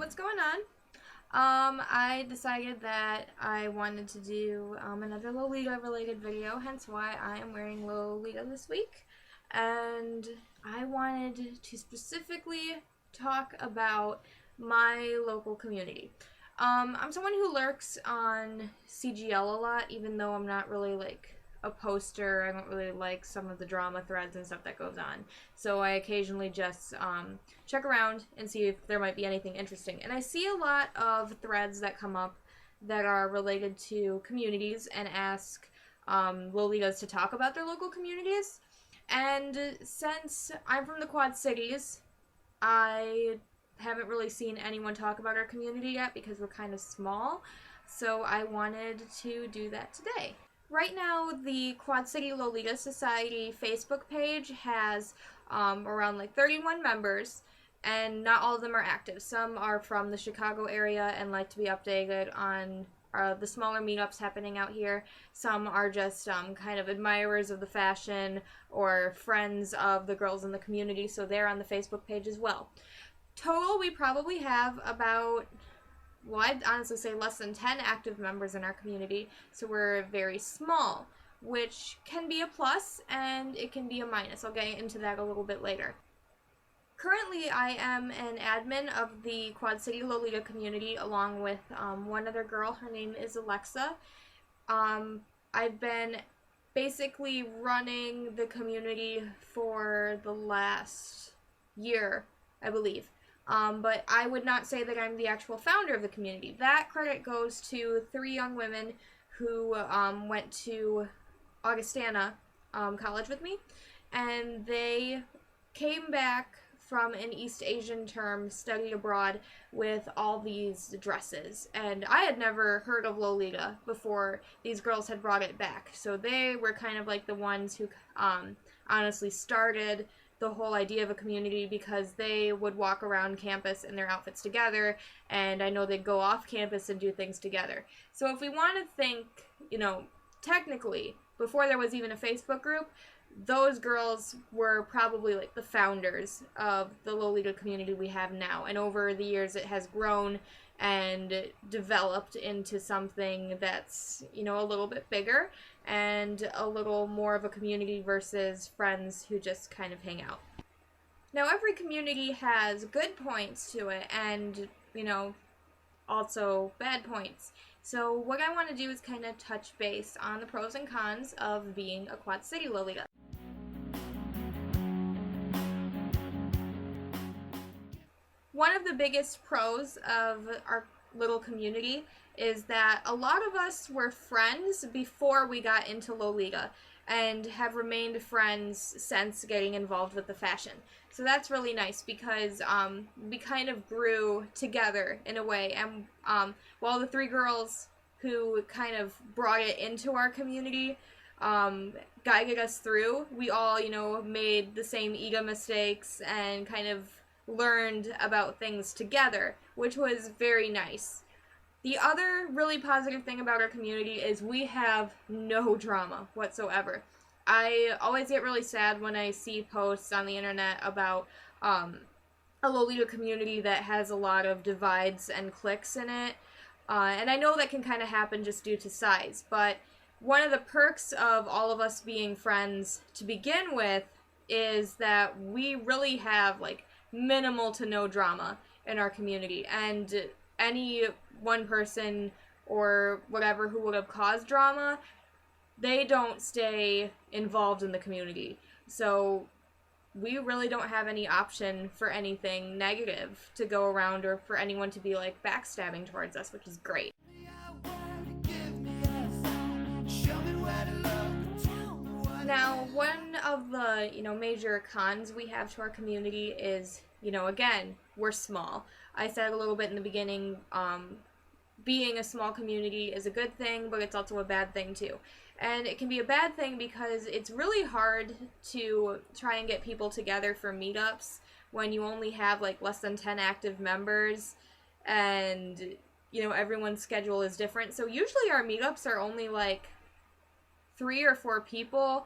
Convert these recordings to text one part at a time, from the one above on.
what's going on? I decided that I wanted to do another Lolita related video, hence why I am wearing Lolita this week. And I wanted to specifically talk about my local community. I'm someone who lurks on CGL a lot, even though I'm not really like a poster. I don't really like some of the drama threads and stuff that goes on. So I occasionally just check around and see if there might be anything interesting. And I see a lot of threads that come up that are related to communities and ask Lolitas to talk about their local communities. And since I'm from the Quad Cities, I haven't really seen anyone talk about our community yet because we're kind of small. So I wanted to do that today. Right now, the Quad City Lolita Society Facebook page has around like 31 members, and not all of them are active. Some are from the Chicago area and like to be updated on the smaller meetups happening out here. Some are just kind of admirers of the fashion or friends of the girls in the community, so they're on the Facebook page as well. Total, we probably have about, well, I'd honestly say less than 10 active members in our community, so we're very small, which can be a plus and it can be a minus. I'll get into that a little bit later. Currently, I am an admin of the Quad City Lolita community along with one other girl. Her name is Alexa. I've been basically running the community for the last year, I believe. But I would not say that I'm the actual founder of the community. That credit goes to 3 young women who went to Augustana College with me, and they came back from an East Asian term, studied abroad, with all these dresses. And I had never heard of Lolita before these girls had brought it back. So they were kind of like the ones who honestly started the whole idea of a community, because they would walk around campus in their outfits together, and I know they'd go off campus and do things together. So if we want to think, technically, before there was even a Facebook group, those girls were probably like the founders of the Lolita community we have now. And over the years, it has grown and developed into something that's, a little bit bigger and a little more of a community versus friends who just kind of hang out. Now, every community has good points to it and, also bad points. So what I want to do is kind of touch base on the pros and cons of being a Quad City Lolita. One of the biggest pros of our little community is that a lot of us were friends before we got into Lolita and have remained friends since getting involved with the fashion. So that's really nice because we kind of grew together in a way. And while the 3 girls who kind of brought it into our community guided us through, we all, made the same ego mistakes and kind of learned about things together, which was very nice. The other really positive thing about our community is we have no drama whatsoever. I always get really sad when I see posts on the internet about a Lolita community that has a lot of divides and cliques in it. And I know that can kind of happen just due to size, but one of the perks of all of us being friends to begin with is that we really have like minimal to no drama in our community, and any one person or whatever who would have caused drama, they don't stay involved in the community. So we really don't have any option for anything negative to go around or for anyone to be like backstabbing towards us, which is great. Now, one of the, major cons we have to our community is, again, we're small. I said a little bit in the beginning, being a small community is a good thing, but it's also a bad thing too. And it can be a bad thing because it's really hard to try and get people together for meetups when you only have like less than 10 active members and, everyone's schedule is different. So usually our meetups are only like 3 or 4 people.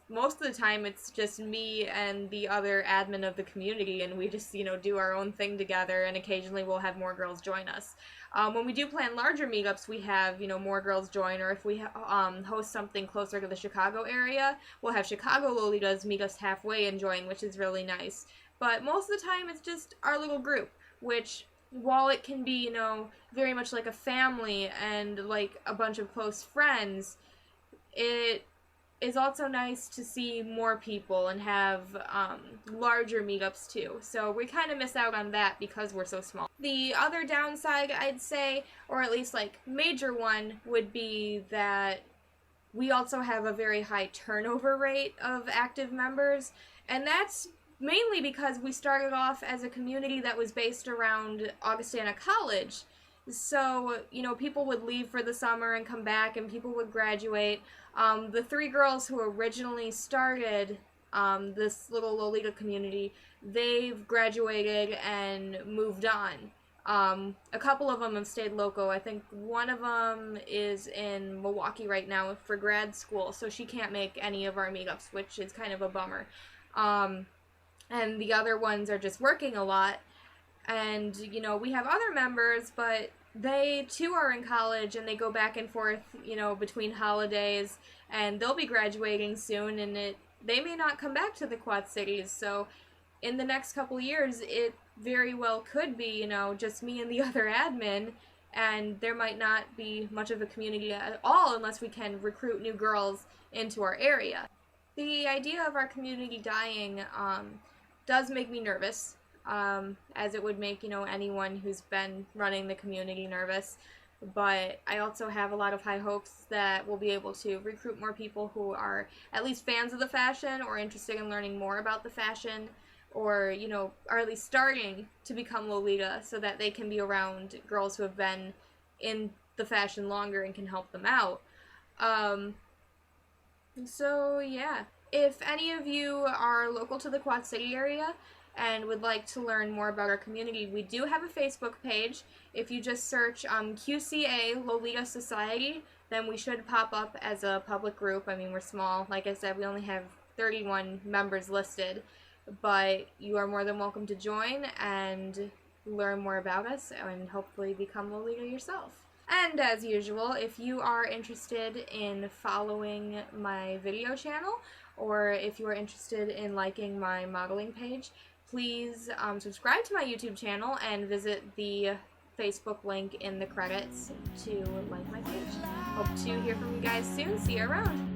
Most of the time it's just me and the other admin of the community, and we just, do our own thing together, and occasionally we'll have more girls join us. When we do plan larger meetups, we have, more girls join, or if we host something closer to the Chicago area, we'll have Chicago Lolitas meet us halfway and join, which is really nice. But most of the time it's just our little group, which, while it can be, very much like a family and like a bunch of close friends, it is also nice to see more people and have larger meetups too. So we kind of miss out on that because we're so small. The other downside, I'd say, or at least like major one, would be that we also have a very high turnover rate of active members, and that's mainly because we started off as a community that was based around Augustana College. So, people would leave for the summer and come back, and people would graduate. The 3 girls who originally started this little Lolita community, they've graduated and moved on. A couple of them have stayed local. I think one of them is in Milwaukee right now for grad school, so she can't make any of our meetups, which is kind of a bummer. And the other ones are just working a lot. And, we have other members, but they too are in college, and they go back and forth, between holidays, and they'll be graduating soon, and they may not come back to the Quad Cities. So in the next couple years, it very well could be, just me and the other admin, and there might not be much of a community at all unless we can recruit new girls into our area. The idea of our community dying does make me nervous, as it would make, anyone who's been running the community nervous. But I also have a lot of high hopes that we'll be able to recruit more people who are at least fans of the fashion or interested in learning more about the fashion, or, are at least starting to become Lolita, so that they can be around girls who have been in the fashion longer and can help them out. So yeah, if any of you are local to the Quad City area and would like to learn more about our community, we do have a Facebook page. If you just search QCA Lolita Society, then we should pop up as a public group. I mean, we're small. Like I said, we only have 31 members listed, but you are more than welcome to join and learn more about us and hopefully become Lolita yourself. And as usual, if you are interested in following my video channel, or if you are interested in liking my modeling page, please subscribe to my YouTube channel and visit the Facebook link in the credits to like my page. Hope to hear from you guys soon. See you around.